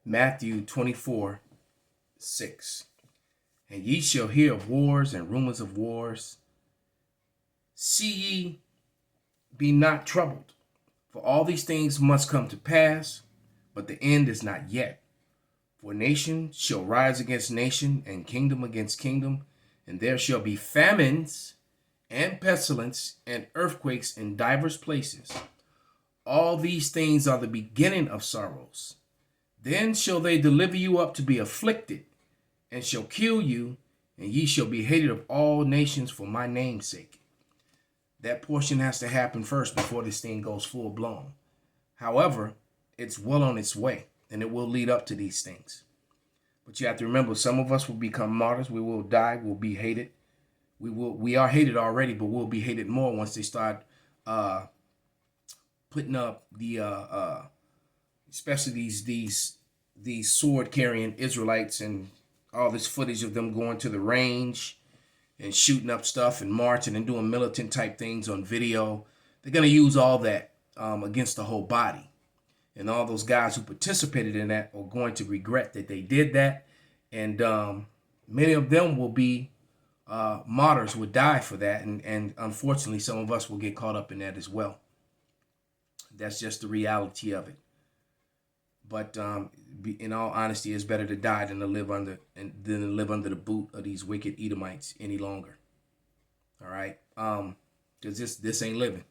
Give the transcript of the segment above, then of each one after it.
Matthew 24:6. And ye shall hear of wars and rumors of wars. See ye, be not troubled, for all these things must come to pass, but the end is not yet. For nation shall rise against nation, and kingdom against kingdom, and there shall be famines and pestilence and earthquakes in divers places. All these things are the beginning of sorrows. Then shall they deliver you up to be afflicted, and shall kill you, and ye shall be hated of all nations for my name's sake. That portion has to happen first before this thing goes full blown. However, it's well on its way, and it will lead up to these things. But you have to remember, some of us will become martyrs. We will die. We'll be hated. We are hated already, but we'll be hated more once they start putting up the especially these sword carrying Israelites and all this footage of them going to the range and shooting up stuff and marching and doing militant type things on video. They're going to use all that against the whole body. And all those guys who participated in that are going to regret that they did that. And many of them will be martyrs, would die for that. And unfortunately, some of us will get caught up in that as well. That's just the reality of it. But in all honesty, it's better to die than to live under the boot of these wicked Edomites any longer. All right, because this ain't living,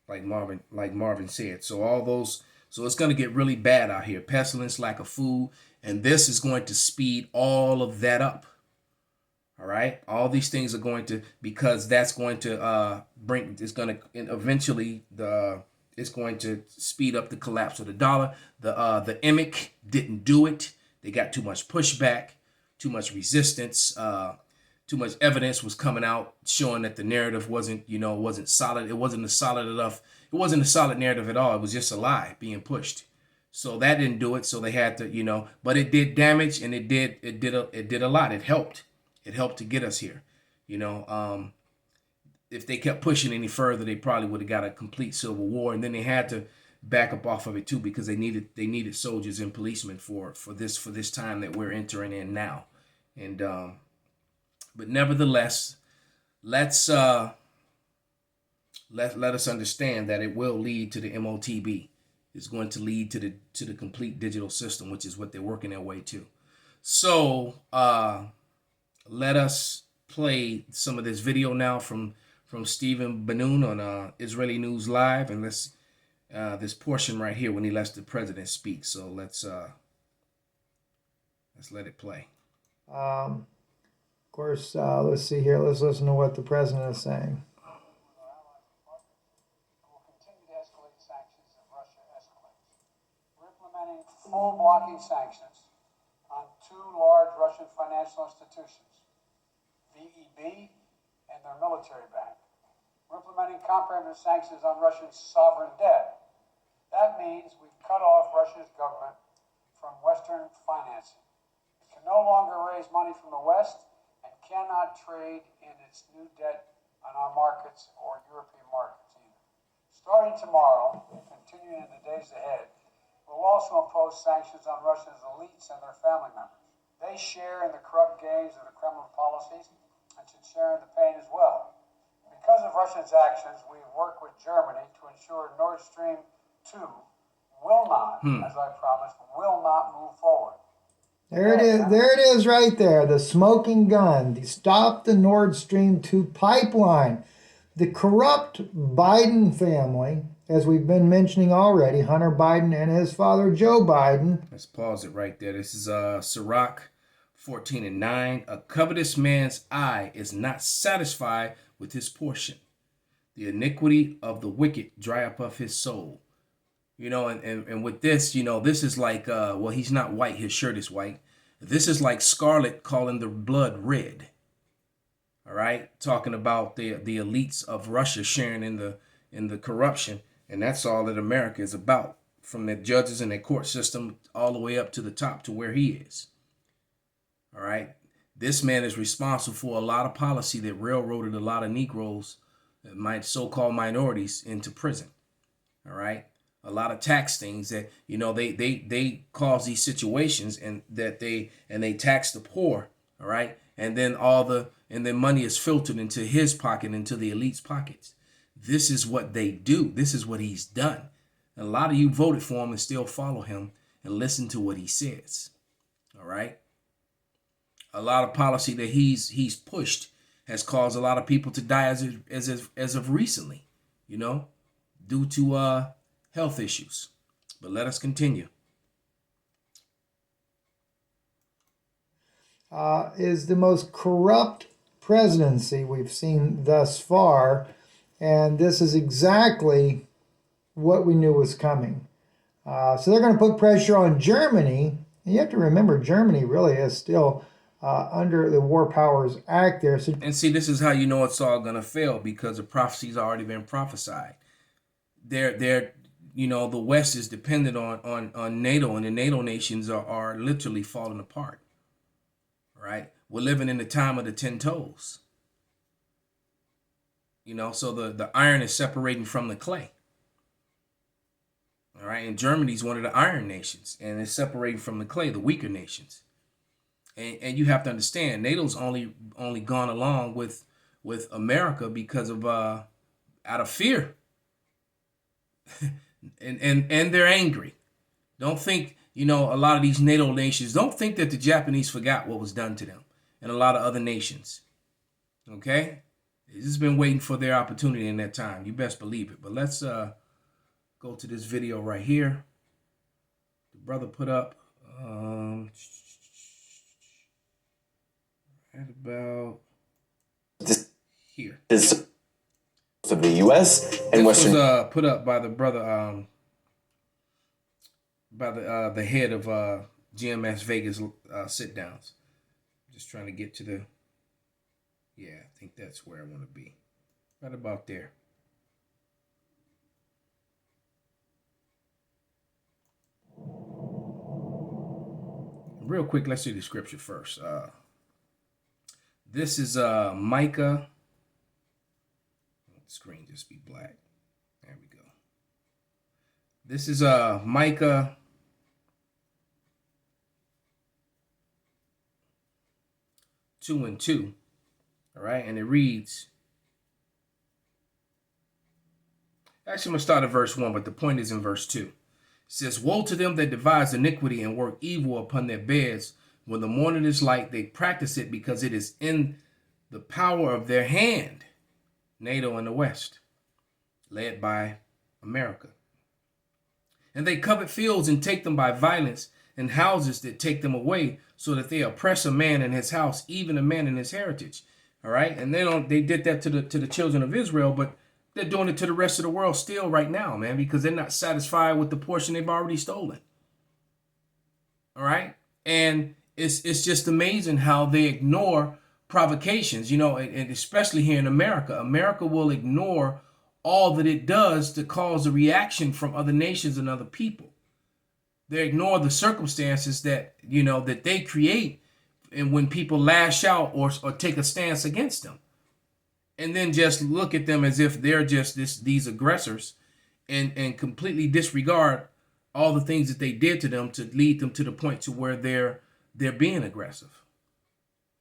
like Marvin said. So it's going to get really bad out here. Pestilence, lack of food, and this is going to speed all of that up. All right, all these things are going to, because that's going to it's going to speed up the collapse of the dollar. The EMIC didn't do it. They got too much pushback, too much resistance, too much evidence was coming out showing that the narrative wasn't solid. It wasn't a solid enough. It wasn't a solid narrative at all. It was just a lie being pushed. So that didn't do it. So they had to, but it did damage, and it did a lot. It helped. It helped to get us here. If they kept pushing any further, they probably would have got a complete civil war, and then they had to back up off of it too, because they needed soldiers and policemen for this time that we're entering in now. And but nevertheless, let us understand that it will lead to the MOTB. It's going to lead to the complete digital system, which is what they're working their way to. So let us play some of this video now from Stephen Banoun on Israeli News Live, and let's this portion right here when he lets the president speak. So let's let it play. Of course, let's see here. Let's listen to what the president is saying. Will continue to escalate sanctions if Russia escalates. We're implementing full blocking sanctions on two large Russian financial institutions, VEB and their military bank. We're implementing comprehensive sanctions on Russia's sovereign debt. That means we've cut off Russia's government from Western financing. It can no longer raise money from the West and cannot trade in its new debt on our markets or European markets either. Starting tomorrow and continuing in the days ahead, we'll also impose sanctions on Russia's elites and their family members. They share in the corrupt gains of the Kremlin policies and should share in the pain as well. Because of Russia's actions, we've worked with Germany to ensure Nord Stream 2 will not, as I promised, will not move forward. There it is. There it is right there. The smoking gun. Stop the Nord Stream 2 pipeline. The corrupt Biden family, as we've been mentioning already, Hunter Biden and his father, Joe Biden. Let's pause it right there. This is Sirach 14:9. A covetous man's eye is not satisfied with his portion. The iniquity of the wicked dry up of his soul. And with this, this is like, he's not white. His shirt is white. This is like Scarlet calling the blood red. All right. Talking about the elites of Russia sharing in the corruption. And that's all that America is about, from the judges and their court system all the way up to the top to where he is. All right. This man is responsible for a lot of policy that railroaded a lot of Negroes, my so-called minorities, into prison. All right. a lot of tax things that, you know, they cause these situations, and they tax the poor, all right? And then money is filtered into his pocket, into the elite's pockets. This is what they do. This is what he's done. And a lot of you voted for him and still follow him and listen to what he says. All right? A lot of policy that he's pushed has caused a lot of people to die as of recently, you know, due to health issues. But let us continue. Is the most corrupt presidency we've seen thus far, and this is exactly what we knew was coming. So they're going to put pressure on Germany. And you have to remember, Germany really is still under the War Powers Act there. So, and see, this is how you know it's all going to fail, because the prophecy's already been prophesied. They're you know, the West is dependent on NATO, and the NATO nations are literally falling apart. Right? We're living in the time of the 10 toes. You know, so the iron is separating from the clay. All right, and Germany's one of the iron nations, and it's separating from the clay, the weaker nations. And you have to understand, NATO's only gone along with America because of out of fear. and they're angry. Don't think, you know, a lot of these NATO nations, don't think that the Japanese forgot what was done to them, and a lot of other nations. Okay? They've just been waiting for their opportunity in that time. You best believe it. But let's go to this video right here. The brother put up right about here. This of the U.S. and this Western. Was put up by the brother, by the head of GMS Vegas sit downs. Just trying to get to the. Yeah, I think that's where I want to be. Right about there. Real quick, let's see the scripture first. This is Micah. The screen just be black. There we go. This is Micah 2:2. All right, and it reads. Actually, I'm going to start at verse 1, but the point is in verse 2. It says, "Woe to them that devise iniquity and work evil upon their beds. When the morning is light, they practice it because it is in the power of their hand." NATO in the West, led by America. "And they covet fields and take them by violence, and houses that take them away, so that they oppress a man in his house, even a man in his heritage." All right, and they did that to the children of Israel, but they're doing it to the rest of the world still right now, man, because they're not satisfied with the portion they've already stolen. All right, and it's just amazing how they ignore provocations, you know, and especially here in America. America will ignore all that it does to cause a reaction from other nations and other people. They ignore the circumstances that, you know, that they create, and when people lash out or take a stance against them, and then just look at them as if they're just these aggressors, and completely disregard all the things that they did to them to lead them to the point to where they're being aggressive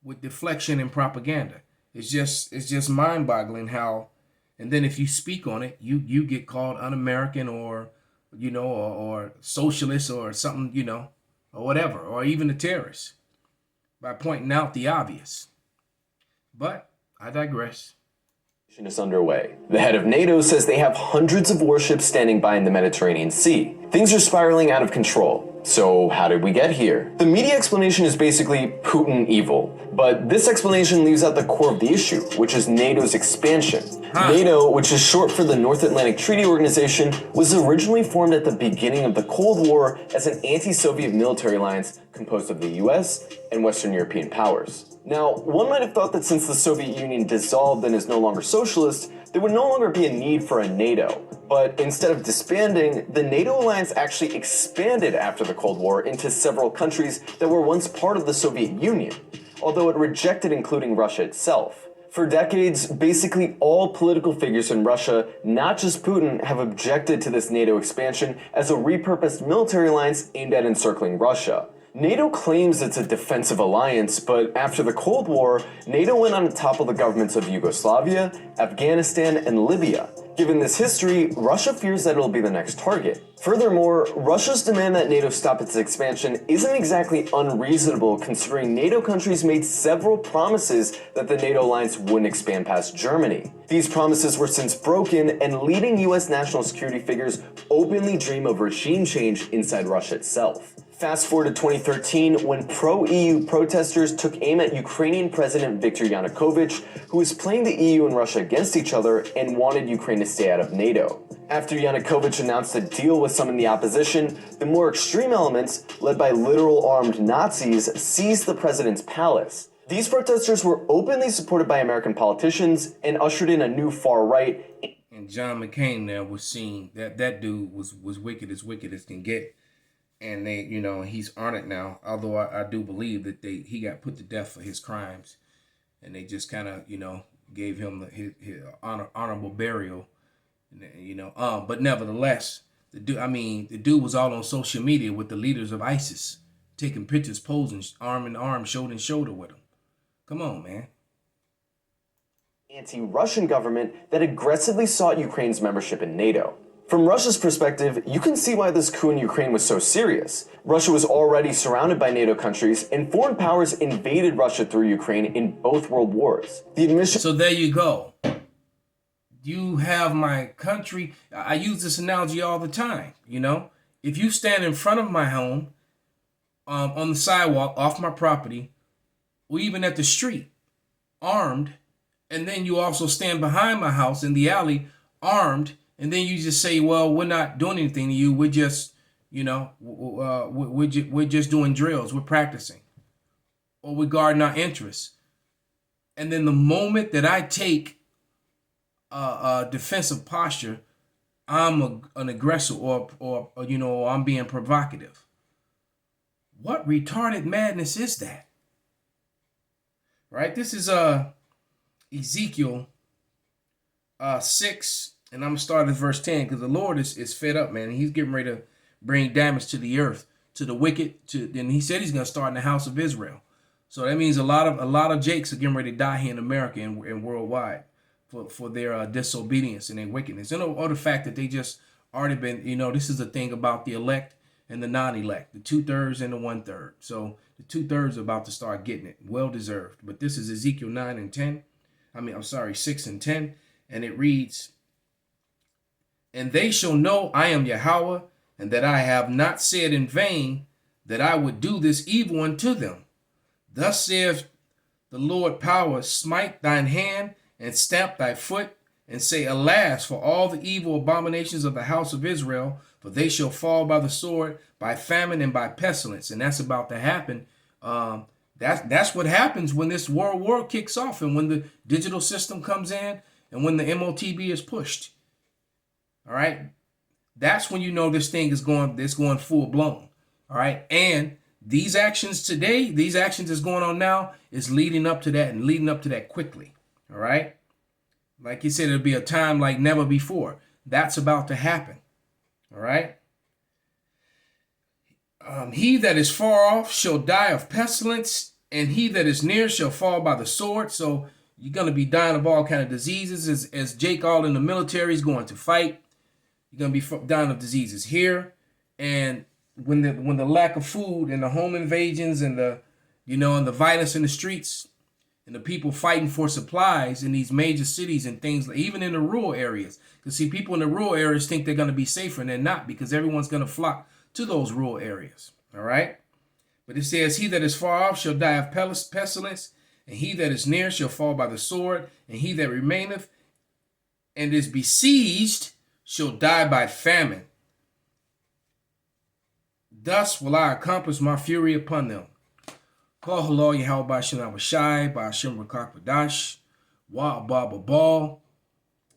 with deflection and propaganda. It's just mind-boggling how, and then if you speak on it, you get called un-American, or, you know, or socialist or something, you know, or whatever, or even a terrorist, by pointing out the obvious. But I digress. Is underway. The head of NATO says they have hundreds of warships standing by in the Mediterranean Sea. Things are spiraling out of control. So how did we get here? The media explanation is basically Putin evil, but this explanation leaves out the core of the issue, which is NATO's expansion. NATO, which is short for the North Atlantic Treaty Organization, was originally formed at the beginning of the Cold War as an anti-Soviet military alliance composed of the US and Western European powers. Now, one might have thought that since the Soviet Union dissolved and is no longer socialist, there would no longer be a need for a NATO. But instead of disbanding, the NATO alliance actually expanded after the Cold War into several countries that were once part of the Soviet Union, although it rejected including Russia itself. For decades, basically all political figures in Russia, not just Putin, have objected to this NATO expansion as a repurposed military alliance aimed at encircling Russia. NATO claims it's a defensive alliance, but after the Cold War, NATO went on to topple the governments of Yugoslavia, Afghanistan, and Libya. Given this history, Russia fears that it'll be the next target. Furthermore, Russia's demand that NATO stop its expansion isn't exactly unreasonable, considering NATO countries made several promises that the NATO alliance wouldn't expand past Germany. These promises were since broken, and leading US national security figures openly dream of regime change inside Russia itself. Fast forward to 2013, when pro-EU protesters took aim at Ukrainian President Viktor Yanukovych, who was playing the EU and Russia against each other and wanted Ukraine to stay out of NATO. After Yanukovych announced a deal with some in the opposition, the more extreme elements, led by literal armed Nazis, seized the president's palace. These protesters were openly supported by American politicians and ushered in a new far right. And John McCain there was seen, that dude was wicked as can get. And they, he's honored now. Although I do believe that he got put to death for his crimes, and they just kind of, gave him his honorable burial. But nevertheless, the dude was all on social media with the leaders of ISIS, taking pictures, posing arm in arm, shoulder to shoulder with them. Come on, man. Anti-Russian government that aggressively sought Ukraine's membership in NATO. From Russia's perspective, you can see why this coup in Ukraine was so serious. Russia was already surrounded by NATO countries, and foreign powers invaded Russia through Ukraine in both world wars. So there you go. You have my country. I use this analogy all the time. If you stand in front of my home, on the sidewalk, off my property, or even at the street, armed, and then you also stand behind my house in the alley, armed, and then you just say, well, we're not doing anything to you. We're just, we're just doing drills. We're practicing. Or we're guarding our interests. And then the moment that I take a defensive posture, I'm an aggressor or I'm being provocative. What retarded madness is that? Right? This is Ezekiel 6. And I'm going to start at verse 10 because the Lord is fed up, man. And he's getting ready to bring damage to the earth, to the wicked. And he said he's going to start in the house of Israel. So that means a lot of Jakes are getting ready to die here in America and worldwide for their disobedience and their wickedness. And or the fact that they just already been, this is the thing about the elect and the non-elect, the 2/3 and the 1/3. So the 2/3 are about to start getting it. Well deserved. But this is Ezekiel 6 and 10. And it reads, "And they shall know I am Yahweh, and that I have not said in vain that I would do this evil unto them. Thus saith the Lord power, smite thine hand, and stamp thy foot, and say, Alas, for all the evil abominations of the house of Israel, for they shall fall by the sword, by famine, and by pestilence." And that's about to happen. That's what happens when this world war kicks off, and when the digital system comes in, and when the MOTB is pushed. All right, that's when this thing is going full blown. All right, and these actions today, these actions that's going on now is leading up to that and leading up to that quickly. All right, like he said, it'll be a time like never before. That's about to happen. All right. He that is far off shall die of pestilence, and he that is near shall fall by the sword. So you're going to be dying of all kind of diseases as Jake all in the military is going to fight. You're going to be dying of diseases here. And when the lack of food and the home invasions and the violence in the streets and the people fighting for supplies in these major cities and things, even in the rural areas. Because see, people in the rural areas think they're going to be safer, and they're not, because everyone's going to flock to those rural areas. All right. But it says, he that is far off shall die of pestilence, and he that is near shall fall by the sword, and he that remaineth and is besieged shall die by famine. Thus will I accomplish my fury upon them. Call halal Yahweh Ba'ashem Abashai, Ba'ashem Rakak Badash, Wa Abba Babal,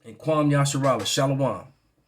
and Kwam Yasharala Shalom.